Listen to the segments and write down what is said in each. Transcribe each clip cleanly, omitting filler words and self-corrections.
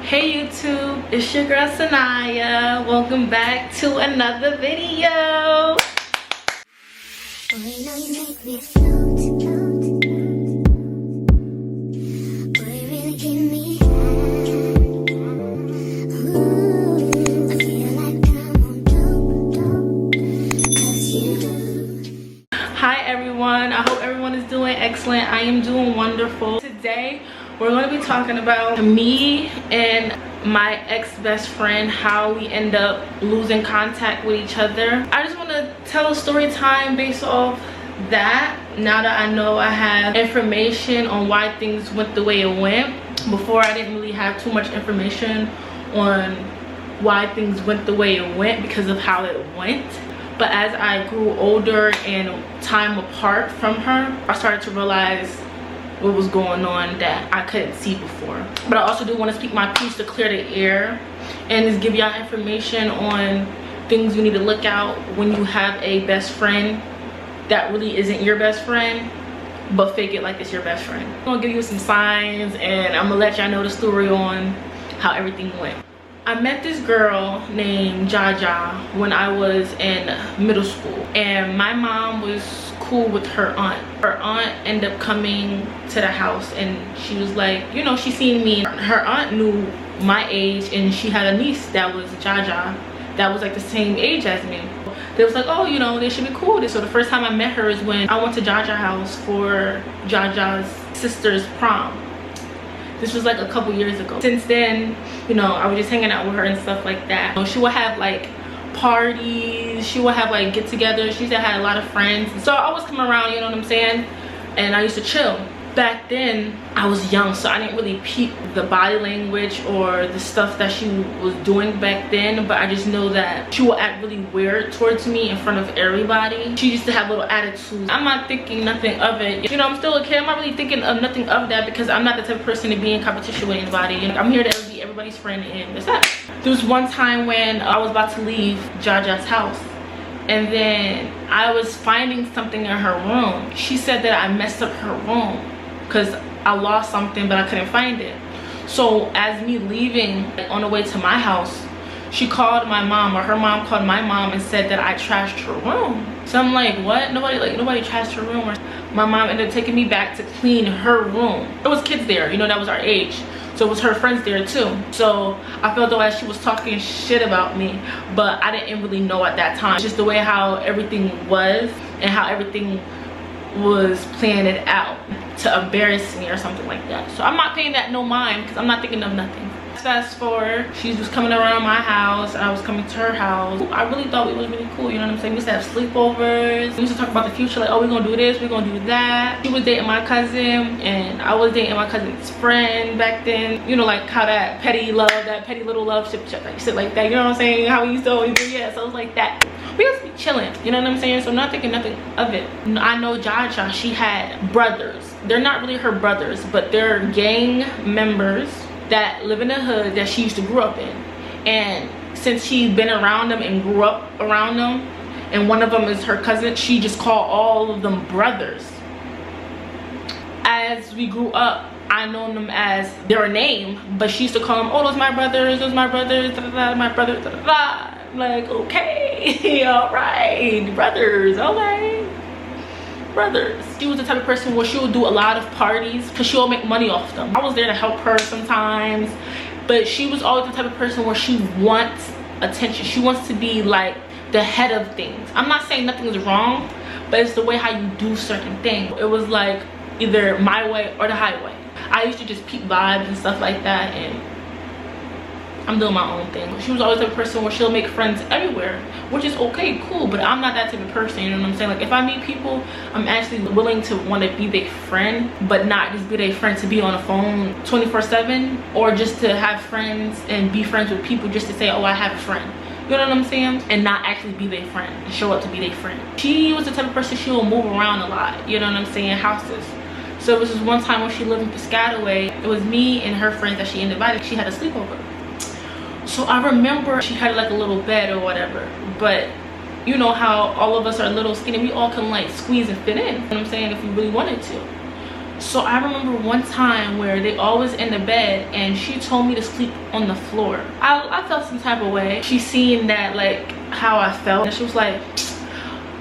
Hey YouTube, it's your girl Sanaya. Welcome back to another video. Hi everyone, I hope everyone is doing excellent. I am doing wonderful. Today we're going to be talking about me and my ex-best friend, how we end up losing contact with each other. I just want to tell a story time based off that, now that I know I have information on why things went the way it went. Before, I didn't really have too much information on why things went the way it went because of how it went. But as I grew older and time apart from her, I started to realize what was going on that I couldn't see before. But I also do want to speak my piece to clear the air and just give y'all information on things you need to look out when you have a best friend that really isn't your best friend, but fake it like it's your best friend. I'm gonna give you some signs and I'm gonna let y'all know the story on how everything went. I met this girl named Jaja when I was in middle school, and my mom was cool with her aunt. Her aunt ended up coming to the house and she was like, you know, she seen me. Her aunt knew my age and she had a niece that was Jaja that was like the same age as me. They was like, oh, you know, they should be cool. So the first time I met her is when I went to Jaja house for Jaja's sister's prom. This was like a couple years ago. Since then, you know, I was just hanging out with her and stuff like that. She would have like parties, she would have like get-togethers. She used to have a lot of friends, so I always come around, you know what I'm saying, and I used to chill. Back then I was young, so I didn't really peep the body language or the stuff that she was doing back then, but I just know that she would act really weird towards me in front of everybody. She used to have little attitudes. I'm not thinking nothing of it, you know. I'm still a kid. I'm not really thinking of nothing of that because I'm not the type of person to be in competition with anybody. I'm here to be everybody's friend, and that's that. There was one time when I was about to leave Jaja's house, and then I was finding something in her room. She said that I messed up her room because I lost something but I couldn't find it. So as me leaving, on the way to my house, she called my mom, or her mom called my mom and said that I trashed her room. So I'm like, what? Nobody trashed her room. My mom ended up taking me back to clean her room. There was kids there, you know, that was our age. So it was her friends there too. So I felt though as she was talking shit about me, but I didn't really know at that time. Just the way how everything was and how everything was planning out to embarrass me or something like that. So I'm not paying that no mind because I'm not thinking of nothing. Fast forward, she was coming around my house and I was coming to her house. I really thought we was really cool, you know what I'm saying? We used to have sleepovers. We used to talk about the future, like, oh, we're gonna do this, we're gonna do that. She was dating my cousin and I was dating my cousin's friend back then. You know, like how that petty love, that petty little love shit like that, you know what I'm saying? How we used to always do, yeah, so it was like that. We used to be chilling, you know what I'm saying? So I'm not thinking nothing of it. I know Jaja, she had brothers. They're not really her brothers, but they're gang members that live in the hood that she used to grow up in. And since she's been around them and grew up around them, and one of them is her cousin, she just called all of them brothers. As we grew up, I known them as their name, but she used to call them, oh, those my brothers, my brothers, my brothers, da, da, da. Like, okay, all right, brothers, okay, brothers. She was the type of person where she would do a lot of parties because she would make money off them. I was there to help her sometimes, but she was always the type of person where she wants attention. She wants to be like the head of things. I'm not saying nothing is wrong, but it's the way how you do certain things. It was like either my way or the highway. I used to just peep vibes and stuff like that, and I'm doing my own thing. She was always the person where she'll make friends everywhere, which is okay, cool, but I'm not that type of person, you know what I'm saying? Like, if I meet people, I'm actually willing to want to be their friend, but not just be their friend to be on the phone 24/7, or just to have friends and be friends with people just to say, oh, I have a friend. You know what I'm saying? And not actually be their friend and show up to be their friend. She was the type of person, she will move around a lot, you know what I'm saying, houses. So it was just one time when she lived in Piscataway, it was me and her friends that she invited. She had a sleepover. So I remember she had like a little bed or whatever, but you know how all of us are little skinny, we all can like squeeze and fit in, you know what I'm saying, if we really wanted to. So I remember one time where they always in the bed and she told me to sleep on the floor. I felt some type of way. She seen that, like, how I felt, and she was like,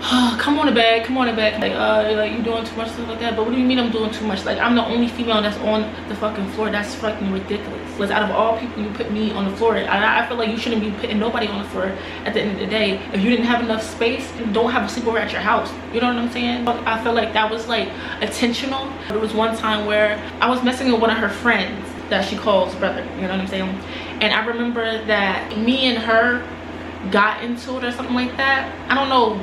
oh, come on to bed, come on to bed. Like you doing too much, stuff like that. But what do you mean I'm doing too much? Like, I'm the only female that's on the fucking floor. That's fucking ridiculous. Because out of all people, you put me on the floor. I feel like you shouldn't be putting nobody on the floor at the end of the day. If you didn't have enough space, don't have a sleepover at your house. You know what I'm saying? I feel like that was like intentional. There was one time where I was messing with one of her friends that she calls brother. You know what I'm saying? And I remember that me and her got into it or something like that. I don't know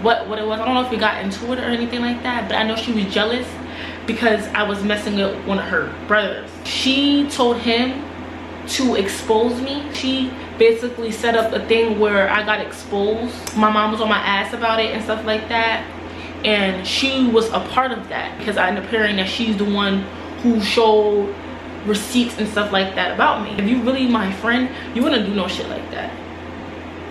what it was. I don't know if we got into it or anything like that, but I know she was jealous because I was messing with one of her brothers. She told him to expose me. She basically set up a thing where I got exposed. My mom was on my ass about it and stuff like that, and she was a part of that because I ended up hearing that she's the one who showed receipts and stuff like that about me. If you really my friend, you wouldn't do no shit like that.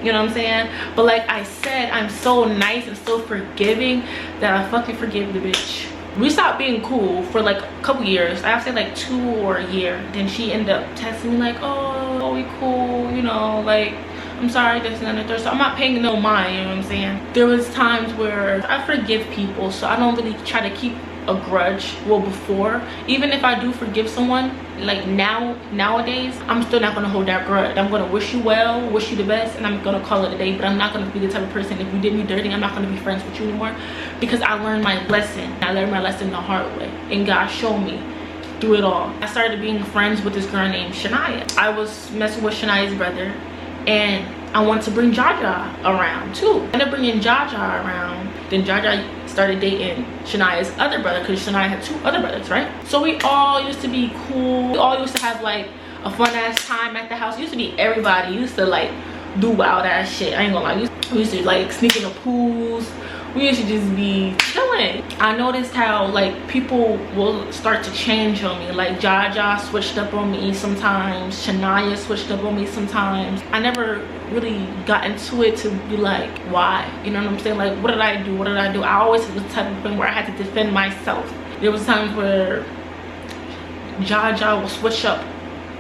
You know what I'm saying? But like I said, I'm so nice and so forgiving that I fucking forgive the bitch. We stopped being cool for like a couple years. I'd say like 2 or a year. Then she ended up texting me like, oh, we cool, you know, like, I'm sorry, this and that and third. So I'm not paying no mind, you know what I'm saying? There was times where I forgive people, so I don't really try to keep a grudge. Well, before, even if I do forgive someone, like nowadays, I'm still not gonna hold that grudge. I'm gonna wish you well, wish you the best, and I'm gonna call it a day. But I'm not gonna be the type of person, if you did me dirty, I'm not gonna be friends with you anymore, because I learned my lesson. I learned my lesson the hard way, and God showed me through it all. I started being friends with this girl named Shania. I was messing with Shania's brother, and I wanted to bring Jaja around too. I ended up bringing Jaja around. Then Jaja started dating Shania's other brother, because Shania had 2 other brothers, right? So we all used to be cool. We all used to have like a fun ass time at the house. It used to be everybody used to like do wild ass shit. I ain't gonna lie. We used to like sneak in the pools. We used to just be chilling. I noticed how like people will start to change on me. Like Jaja switched up on me sometimes. Shania switched up on me sometimes. I never really got into it to be like, why? You know what I'm saying? Like, what did I do? What did I do? I always was the type of thing where I had to defend myself. There was times where Jaja will switch up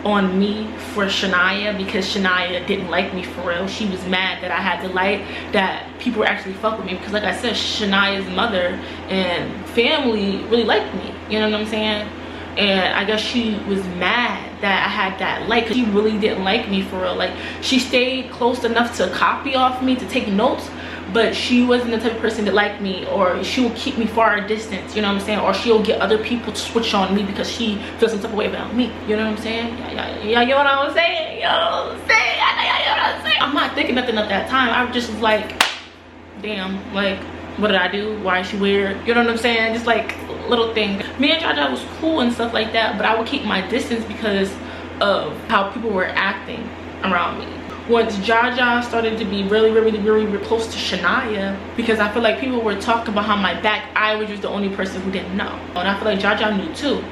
on me for Shania because Shania didn't like me for real. She was mad that I had the light, that people actually fuck with me, because like I said, Shania's mother and family really liked me. You know what I'm saying? And I guess she was mad that I had that light, because she really didn't like me for real. Like, she stayed close enough to copy off me, to take notes, but she wasn't the type of person that liked me, or she will keep me far a distance, you know what I'm saying? Or she'll get other people to switch on me because she feels some type of way about me. You know what I'm saying? Yeah, you know what I'm saying? You know what I'm saying? You know what I'm saying? I'm not thinking nothing at that time. I just was like, damn, like, what did I do? Why is she weird? You know what I'm saying? Just like little things. Me and Jaja was cool and stuff like that, but I would keep my distance because of how people were acting around me. Once Jaja started to be really close to Shania, because I feel like people were talking behind my back, I was just the only person who didn't know. And I feel like Jaja knew too,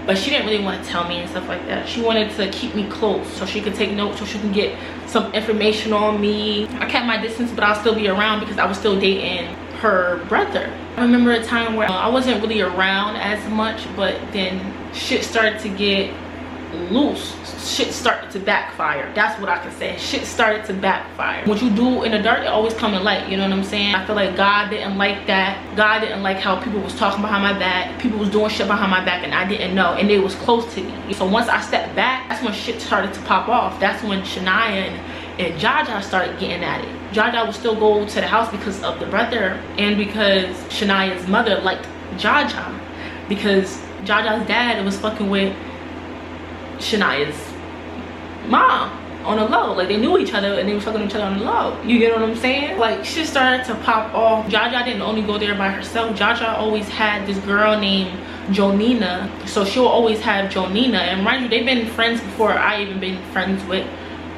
but she didn't really want to tell me and stuff like that. She wanted to keep me close so she could take notes, so she can get some information on me. I kept my distance, but I'll still be around because I was still dating her brother. I remember a time where I wasn't really around as much, but then shit started to get loose. Shit started to backfire. That's what I can say. Shit started to backfire. What you do in the dark, it always come in light. You know what I'm saying? I feel like God didn't like that. God didn't like how people was talking behind my back. People was doing shit behind my back and I didn't know, and they was close to me. So once I stepped back, that's when shit started to pop off. That's when Shania and Jaja started getting at it. Jaja would still go to the house because of the brother, and because Shania's mother liked Jaja, because Jaja's dad was fucking with Shania's mom on the low. Like, they knew each other and they were fucking each other on the low. You get what I'm saying? Like, shit started to pop off. Jaja didn't only go there by herself. Jaja always had this girl named Jonina, so she'll always have Jonina. And mind you, they've been friends before I even been friends with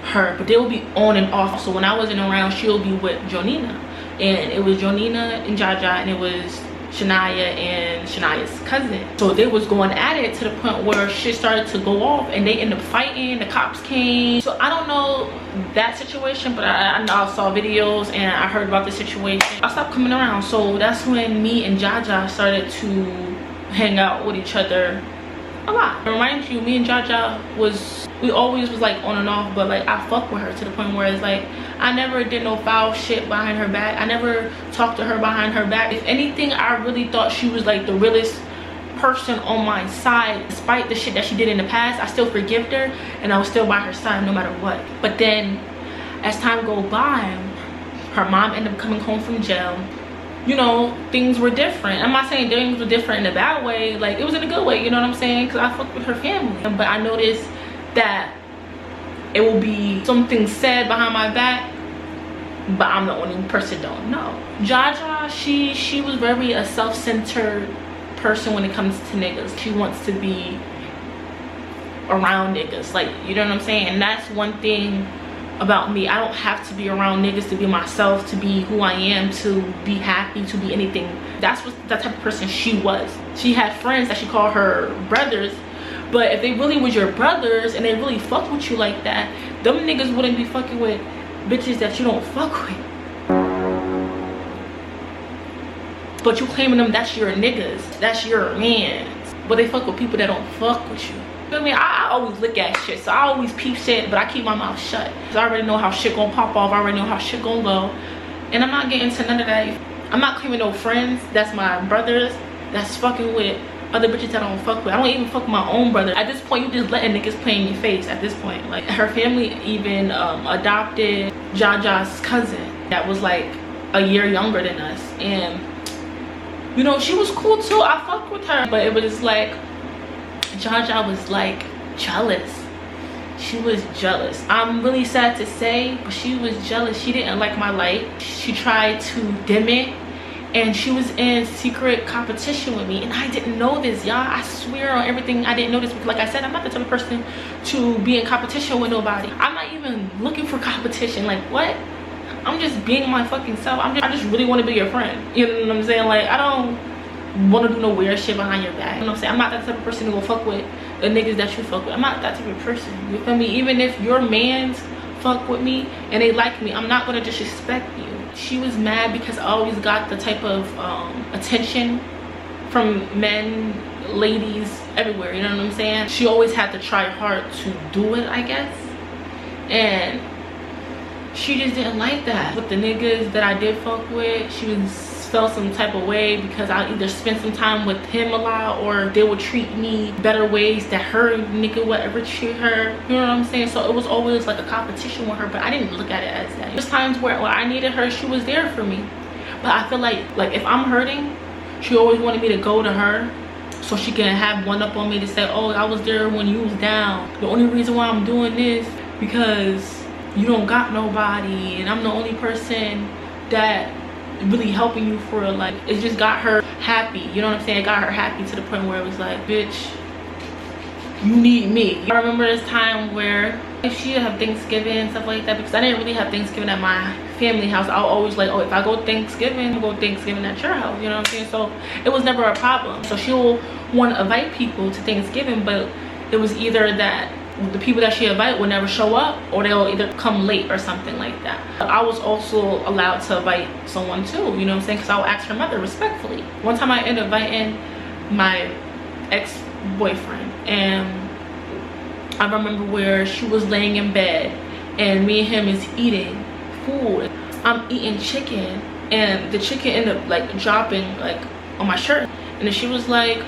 her, but they'll be on and off. So when I wasn't around, she'll be with Jonina, and it was Jonina and Jaja, and it was Shania and Shania's cousin. So they was going at it to the point where shit started to go off and they ended up fighting. The cops came. So I don't know that situation, but I know I saw videos and I heard about the situation. I stopped coming around. So that's when me and Jaja started to hang out with each other a lot. Remind you, me and Jaja we always was like on and off, but like I fuck with her to the point where it's like I never did no foul shit behind her back. I never talked to her behind her back. If anything, I really thought she was like the realest person on my side. Despite the shit that she did in the past, I still forgave her and I was still by her side no matter what. But then as time go by, her mom ended up coming home from jail. You know, things were different. I'm not saying things were different in a bad way, like it was in a good way, you know what I'm saying, because I fucked with her family. But I noticed that it will be something said behind my back, but I'm the only person don't know. Jaja, she was very a self-centered person when it comes to niggas. She wants to be around niggas, like, you know what I'm saying. And that's one thing about me. I don't have to be around niggas to be myself, to be who I am, to be happy, to be anything. That's what that type of person she was. She had friends that she called her brothers, but if they really was your brothers and they really fuck with you like that, them niggas wouldn't be fucking with bitches that you don't fuck with. But you claiming them, that's your niggas, that's your mans, but they fuck with people that don't fuck with you. I mean, I always look at shit, so I always peep shit, but I keep my mouth shut. Cause I already know how shit gonna pop off, I already know how shit gonna go. And I'm not getting into none of that. I'm not claiming no friends, that's my brothers, that's fucking with other bitches that I don't fuck with. I don't even fuck with my own brother. At this point, you just letting niggas play in your face at this point. Like, her family even adopted Jaja's cousin that was like a year younger than us. And, you know, she was cool too, I fucked with her. But it was like, Jaja was like jealous. She was jealous. I'm really sad to say, but she was jealous. She didn't like my light. She tried to dim it, and she was in secret competition with me, and I didn't know this, y'all. I swear on everything, I didn't know this, because like I said, I'm not the type of person to be in competition with nobody. I'm not even looking for competition. Like, what? I'm just being my fucking self. I just really want to be your friend, you know what I'm saying? Like, I don't want to do no weird shit behind your back, you know what I'm saying? I'm not that type of person who will fuck with the niggas that you fuck with. I'm not that type of person, you feel me? Even if your mans fuck with me and they like me, I'm not gonna disrespect you. She was mad because I always got the type of attention from men, ladies, everywhere, you know what I'm saying? She always had to try hard to do it, I guess, and she just didn't like that. With the niggas that I did fuck with, she felt some type of way because I either spent some time with him a lot, or they would treat me better ways that her nigga would ever treat her, you know what I'm saying? So it was always like a competition with her, but I didn't look at it as that. There's times where when I needed her, she was there for me, but I feel like if I'm hurting, she always wanted me to go to her so she can have one up on me to say, oh, I was there when you was down. The only reason why I'm doing this because you don't got nobody, and I'm the only person that really helping you for, like, it just got her happy, you know what I'm saying? It got her happy to the point where it was like, bitch, you need me. I remember this time where if she would have Thanksgiving and stuff like that, because I didn't really have Thanksgiving at my family house. I was always like, oh, if I go Thanksgiving, I'll go Thanksgiving at your house, you know what I'm saying? So it was never a problem. So she'll want to invite people to Thanksgiving, but it was either that the people that she invite would never show up, or they'll either come late or something like that. I was also allowed to invite someone too, you know what I'm saying, because I would ask her mother respectfully. One time I ended up inviting my ex-boyfriend, and I remember where she was laying in bed and me and him is eating food. I'm eating chicken, and the chicken ended up like dropping like on my shirt, and then she was like,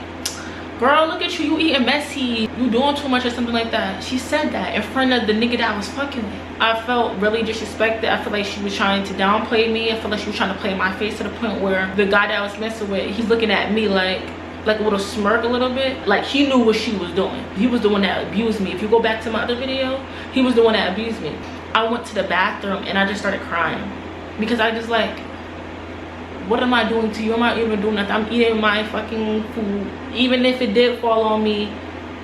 girl, look at you, you eating messy, you doing too much or something like that. She said that in front of the nigga that I was fucking with. I felt really disrespected. I feel like she was trying to downplay me. I feel like she was trying to play my face to the point where the guy that I was messing with, he's looking at me like a little smirk a little bit, like he knew what she was doing. He was the one that abused me. If you go back to my other video, he was the one that abused me. I went to the bathroom and I just started crying because I just like, what am I doing to you? I'm not even doing nothing. I'm eating my fucking food. Even if it did fall on me,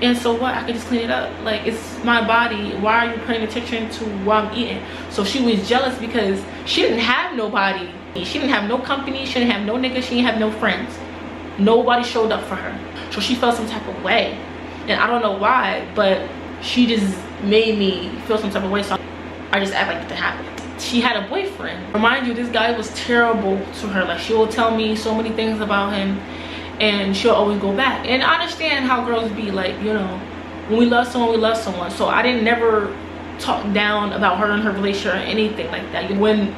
and so what? I could just clean it up. Like, it's my body. Why are you paying attention to what I'm eating? So she was jealous because she didn't have nobody. She didn't have no company. She didn't have no nigga. She didn't have no friends. Nobody showed up for her. So she felt some type of way. And I don't know why, but she just made me feel some type of way. So I just act like it didn't happen. She had a boyfriend. Remind you, this guy was terrible to her. Like, she will tell me so many things about him, and she'll always go back. And I understand how girls be, like, you know, when we love someone, we love someone. So I didn't never talk down about her and her relationship or anything like that. When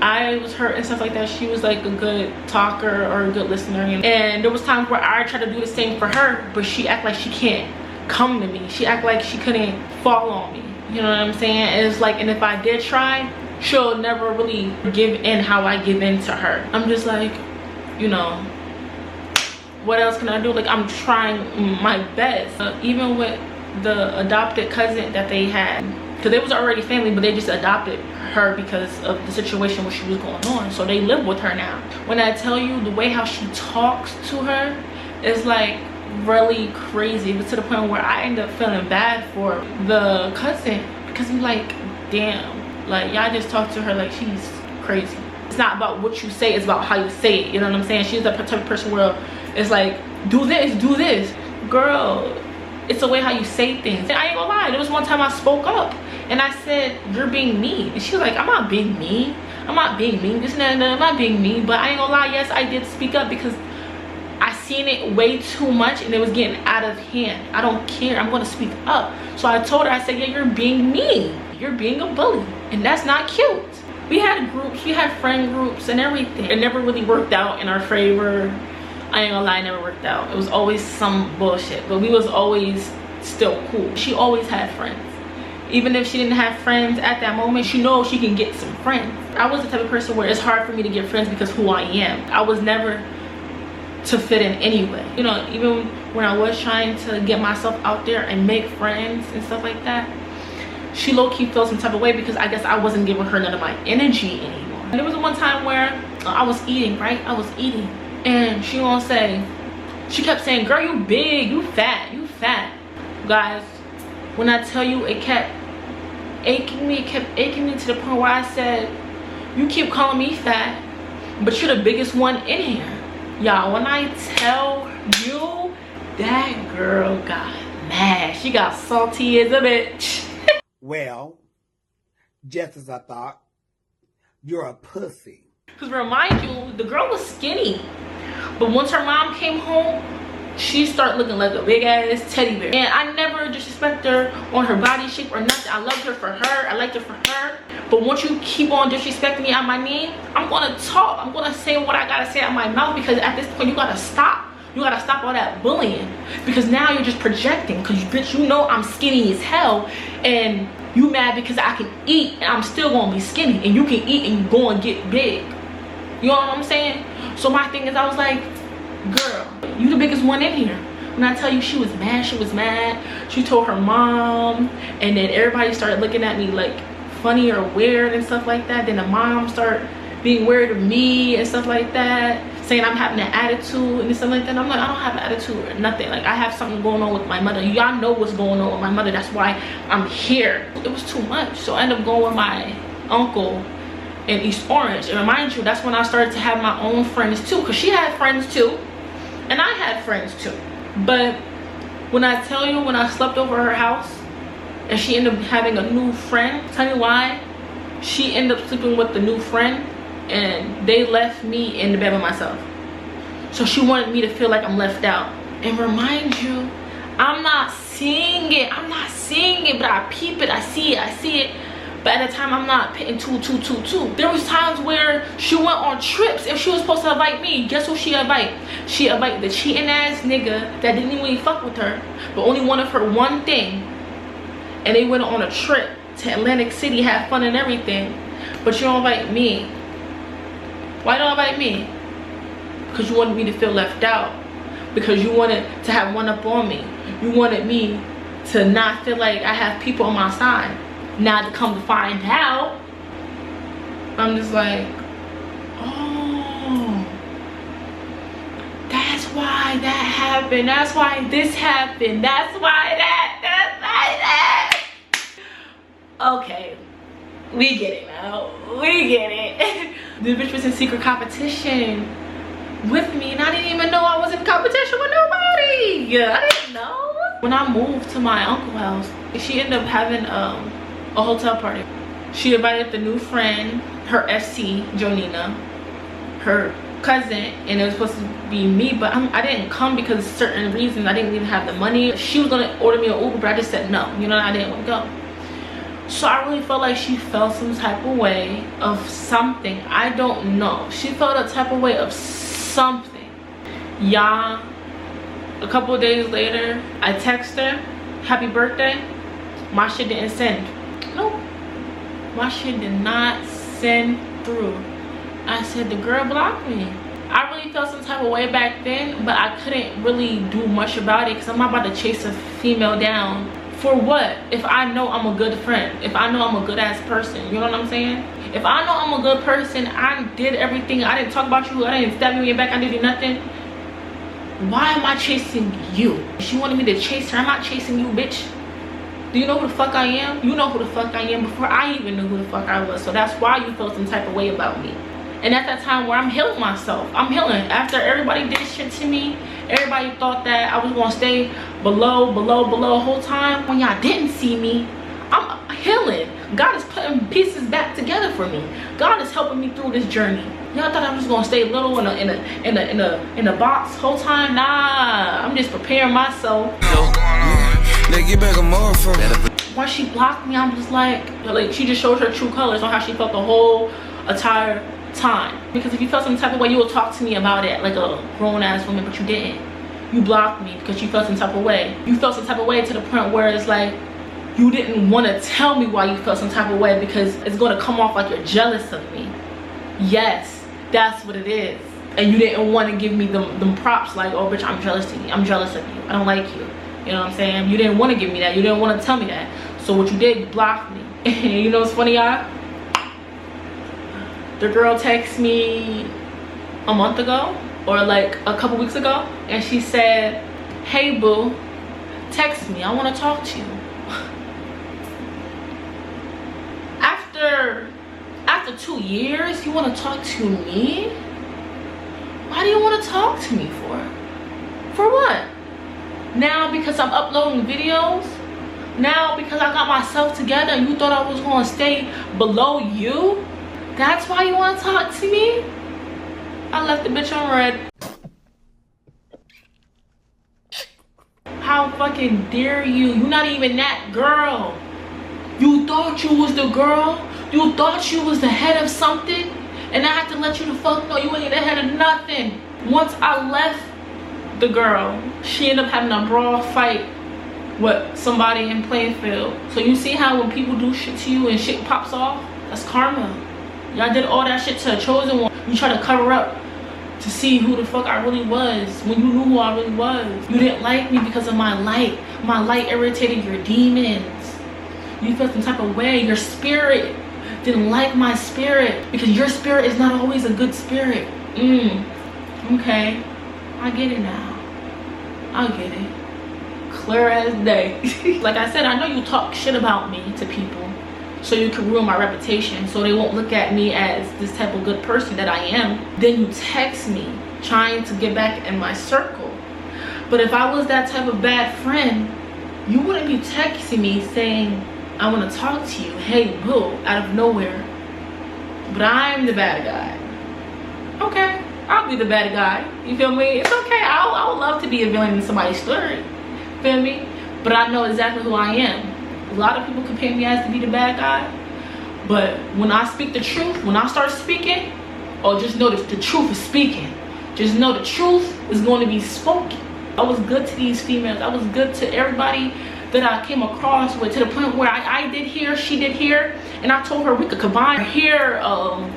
I was hurt and stuff like that, she was like a good talker or a good listener. And there was times where I tried to do the same for her, but she act like she can't come to me. She act like she couldn't fall on me. You know what I'm saying? It's like, and if I did try, she'll never really give in how I give in to her. I'm just like, you know, what else can I do? Like, I'm trying my best. Even with the adopted cousin that they had, because they was already family, but they just adopted her because of the situation where she was going on. So they live with her now. When I tell you the way how she talks to her is like really crazy. It was to the point where I ended up feeling bad for the cousin, because I'm like, damn, like, y'all just talk to her like she's crazy. It's not about what you say, it's about how you say it. You know what I'm saying? She's the type of person where it's like, do this. Girl, it's the way how you say things. And I ain't gonna lie, there was one time I spoke up and I said, you're being mean. And she was like, I'm not being mean. I'm not being mean. This and that, I'm not being mean. But I ain't gonna lie, yes, I did speak up because I seen it way too much and it was getting out of hand. I don't care, I'm gonna speak up. So I told her, I said, yeah, you're being mean. You're being a bully, and that's not cute. We had groups, we had friend groups and everything. It never really worked out in our favor. I ain't gonna lie, it never worked out. It was always some bullshit, but we was always still cool. She always had friends. Even if she didn't have friends at that moment, she knows she can get some friends. I was the type of person where it's hard for me to get friends because who I am. I was never to fit in anyway. You know, even when I was trying to get myself out there and make friends and stuff like that, she low-key felt some type of way because I guess I wasn't giving her none of my energy anymore. And there was one time where I was eating, right? I was eating. And she gonna say, she kept saying, girl, you big, you fat. Guys, when I tell you, it kept aching me to the point where I said, you keep calling me fat, but you're the biggest one in here. Y'all, when I tell you, that girl got mad. She got salty as a bitch. Well, just as I thought, you're a pussy. Because remind you, the girl was skinny. But once her mom came home, she started looking like a big ass teddy bear. And I never disrespect her on her body shape or nothing. I loved her for her. I liked her for her. But once you keep on disrespecting me on my name, I'm gonna talk. I'm gonna say what I gotta say out my mouth, because at this point you gotta stop. You gotta stop all that bullying, because now you're just projecting. Because bitch, you know I'm skinny as hell, and you mad because I can eat and I'm still gonna be skinny, and you can eat and you go and get big. You know what I'm saying? So my thing is, I was like, girl, you the biggest one in here. When I tell you, she was mad, she was mad. She told her mom, and then everybody started looking at me like funny or weird and stuff like that. Then the mom started being weird of me and stuff like that, saying I'm having an attitude and stuff like that. And I'm like, I don't have an attitude or nothing. Like, I have something going on with my mother. Y'all know what's going on with my mother. That's why I'm here. It was too much. So I ended up going with my uncle in East Orange. And remind you, that's when I started to have my own friends too, because she had friends too and I had friends too. But when I tell you, when I slept over her house and she ended up having a new friend, tell me why she ended up sleeping with the new friend and they left me in the bed by myself. So she wanted me to feel like I'm left out. And remind you, I'm not seeing it, but I peep it, I see it. But at the time, I'm not pitting two. There was times where she went on trips and she was supposed to invite me. Guess who she invite? She invited the cheating ass nigga that didn't even fuck with her, but only wanted her one thing. And they went on a trip to Atlantic City, had fun and everything. But you don't invite me. Why don't you invite me? Because you wanted me to feel left out. Because you wanted to have one up on me. You wanted me to not feel like I have people on my side. Now to come to find out, I'm just like, oh, that's why that happened. That's why this happened. That's why that. Okay, we get it now. We get it. The bitch was in secret competition with me, and I didn't even know I was in competition with nobody. I didn't know. When I moved to my uncle's house, she ended up having a hotel party. She invited the new friend, her FC, Jonina, her cousin and it was supposed to be me, but I didn't come because of certain reasons. I didn't even have the money. She was gonna order me an Uber, but I just said no, you know, I didn't want to go. So I really felt like she felt some type of way of something. I don't know. She felt a type of way of something. Y'all, a couple of days later, I text her, happy birthday. My shit didn't send. Nope. My shit did not send through. I said, the girl blocked me. I really felt some type of way back then, but I couldn't really do much about it because I'm not about to chase a female down. For what? If I know I'm a good friend, if I know I'm a good ass person, you know what I'm saying? If I know I'm a good person, I did everything, I didn't talk about you, I didn't stab you in your back, I didn't do nothing. Why am I chasing you? She wanted me to chase her. I'm not chasing you, bitch. Do you know who the fuck I am? You know who the fuck I am before I even knew who the fuck I was. So that's why you felt some type of way about me. And at that time where I'm healing myself, I'm healing. After everybody did shit to me, everybody thought that I was gonna stay below the whole time. When y'all didn't see me, I'm healing. God is putting pieces back together for me. God is helping me through this journey. Y'all thought I was gonna stay little in a box whole time? Nah, I'm just preparing myself. Once she blocked me, I'm just like she just showed her true colors on how she felt the whole entire time. Because if you felt some type of way, you would talk to me about it like a grown-ass woman, but you didn't. You blocked me because you felt some type of way. You felt some type of way to the point where it's like you didn't want to tell me why you felt some type of way because it's going to come off like you're jealous of me. Yes, that's what it is. And you didn't want to give me them props like, oh bitch, I'm jealous of you. I'm jealous of you. I don't like you. You know what I'm saying? You didn't want to give me that. You didn't want to tell me that. So what you did, you blocked me. And you know what's funny, y'all? The girl texted me a month ago or like a couple weeks ago, and she said, hey boo, text me, I want to talk to you. After 2 years, you want to talk to me? Why do you want to talk to me for? For what? Now because I'm uploading videos? Now because I got myself together and you thought I was going to stay below you? That's why you want to talk to me? I left the bitch on red. How fucking dare you? You're not even that girl. You thought you was the girl? You thought you was the head of something? And I had to let you the fuck know you ain't the head of nothing. Once I left the girl, she ended up having a brawl fight with somebody in Plainfield. So you see how when people do shit to you and shit pops off? That's karma. Y'all did all that shit to a chosen one. You try to cover up to see who the fuck I really was when you knew who I really was. You didn't like me because of my light. My light irritated your demons. You felt some type of way. Your spirit didn't like my spirit because your spirit is not always a good spirit. Okay, I get it now. I get it. Clear as day. Like I said, I know you talk shit about me to people so you can ruin my reputation, so they won't look at me as this type of good person that I am. Then you text me trying to get back in my circle. But if I was that type of bad friend, you wouldn't be texting me saying, I want to talk to you, hey boo, out of nowhere. But I'm the bad guy. Okay, I'll be the bad guy. You feel me? It's okay. I would love to be a villain in somebody's story. Feel me? But I know exactly who I am. A lot of people compare me as to be the bad guy. But when I speak the truth, when I start speaking, or just know that the truth is speaking. Just know the truth is going to be spoken. I was good to these females. I was good to everybody that I came across with, to the point where I did here, she did here, and I told her we could combine our hair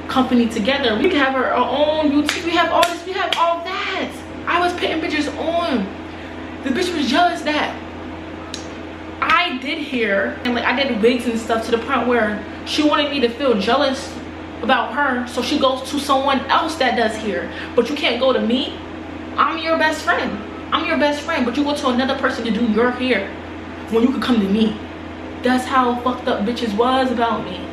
company together. We could have our own YouTube. We have all this. We have all that. I was putting bitches on. The bitch was jealous that I did hair and like I did wigs and stuff, to the point where she wanted me to feel jealous about her, so she goes to someone else that does hair. But you can't go to me. I'm your best friend. I'm your best friend, but you go to another person to do your hair when you could come to me. That's how fucked up bitches was about me.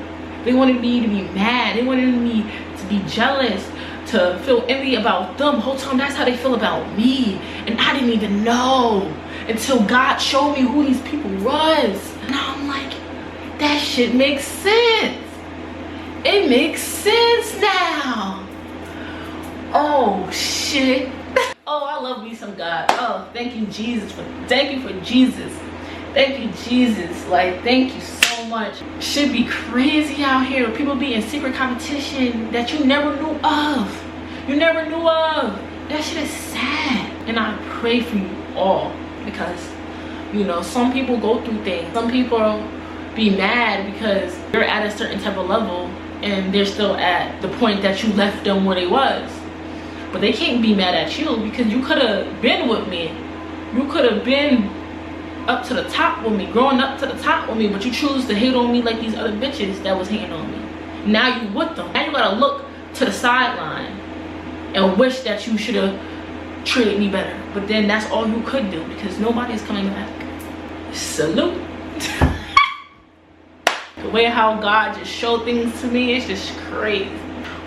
They wanted me to be mad. They wanted me to be jealous, to feel envy about them. The whole time, that's how they feel about me. And I didn't even know until God showed me who these people was. Now I'm like, that shit makes sense. It makes sense now. Oh shit. Oh, I love me some God. Oh, thank you Jesus for Jesus. Thank you Jesus. Like, thank you so much. Should be crazy out here. People be in secret competition that you never knew of. That shit is sad. And I pray for you all, because you know, some people go through things. Some people be mad because you're at a certain type of level and they're still at the point that you left them where they was. But they can't be mad at you because you could have been with me. You could have been up to the top with me, growing up to the top with me, but you choose to hate on me like these other bitches that was hating on me. Now you with them. Now you gotta look to the sideline and wish that you should have treated me better. But then that's all you could do, because nobody's coming back. Salute. The way how God just showed things to me is just crazy.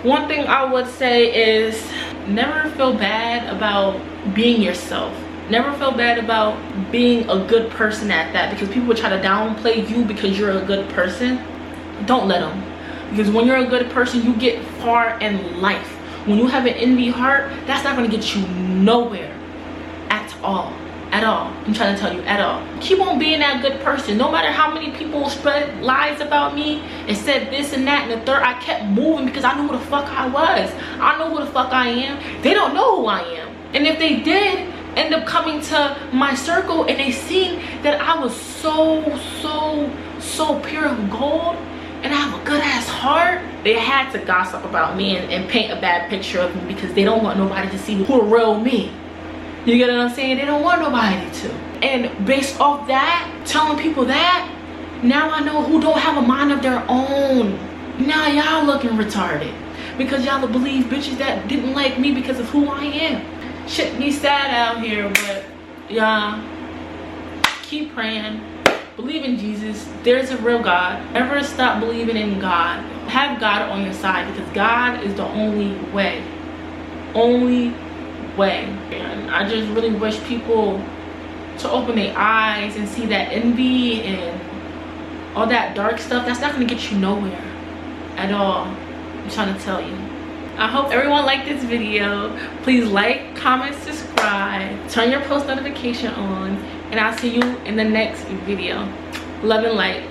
One thing I would say is never feel bad about being yourself. Never feel bad about being a good person at that, because people would try to downplay you because you're a good person. Don't let them, because when you're a good person, you get far in life. When you have an envy heart, that's not going to get you nowhere at all. I'm trying to tell you, at all. Keep on being that good person. No matter how many people spread lies about me and said this and that and the third, I kept moving because I knew who the fuck I was. I know who the fuck I am. They don't know who I am. And if they did end up coming to my circle and they seen that I was so pure of gold and I have a good ass heart, they had to gossip about me and paint a bad picture of me, because they don't want nobody to see who the real me. You get what I'm saying? They don't want nobody to. And based off that, telling people that, now I know who don't have a mind of their own. Now y'all looking retarded, because y'all believe bitches that didn't like me because of who I am. Shit be sad out here, but y'all keep praying. Believe in Jesus. There's a real God. Never stop believing in God. Have God on your side, because God is the only way. Only way. And I just really wish people to open their eyes and see that envy and all that dark stuff, that's not going to get you nowhere at all. I'm trying to tell you. I hope everyone liked this video. Please like, comment, subscribe, turn your post notification on, and I'll see you in the next video. Love and light.